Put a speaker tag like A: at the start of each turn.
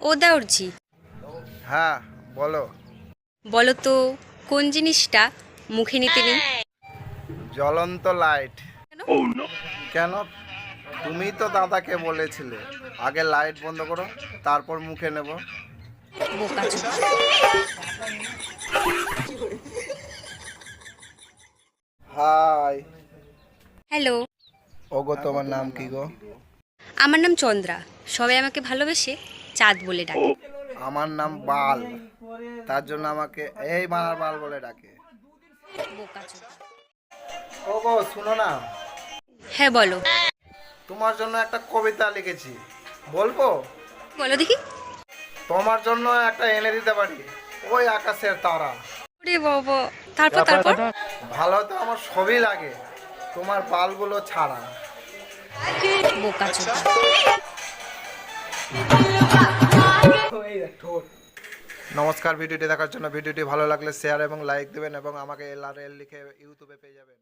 A: ও দাউরজি,
B: হ্যাঁ বলো।
A: বলো তো কোন জিনিসটা মুখে নিতে নেই?
B: জ্বলন্ত লাইট।
A: কেন?
B: কেন? তুমি তো দাদাকে বলেছিলে আগে লাইট বন্ধ করো, তারপর মুখে নেব।
A: বোকাচোদা।
B: হাই।
A: হ্যালো,
B: ওগো, তোমার নাম কি গো?
A: আমার নাম চন্দ্রা। সবাই আমাকে ভালোবেসে চাঁদ বলে ডাকে।
B: আমার নাম বাল, তার জন্য আমাকে এই বানার বাল বলে ডাকে।
A: বোকাচোদা।
B: ওগো শুনো না,
A: হ্যাঁ বলো।
B: তোমার জন্য একটা কবিতা লিখেছি, বলবো?
A: বলো দেখি।
B: তোমার জন্য একটা এনে দিতে পারি, ওই আকাশের তারা।
A: ওরে বাবা, তারপর তারপর
B: ভালো তো আমার সবই লাগে, তোমার বালগুলো ছাড়া।
A: বোকাচোদা।
B: নমস্কার, ভিডিওটি দেখার জন্য। ভিডিওটি ভালো লাগলে শেয়ার এবং লাইক দেবেন এবং আমাকে LRL লিখে ইউটিউবে পেয়ে যাবেন।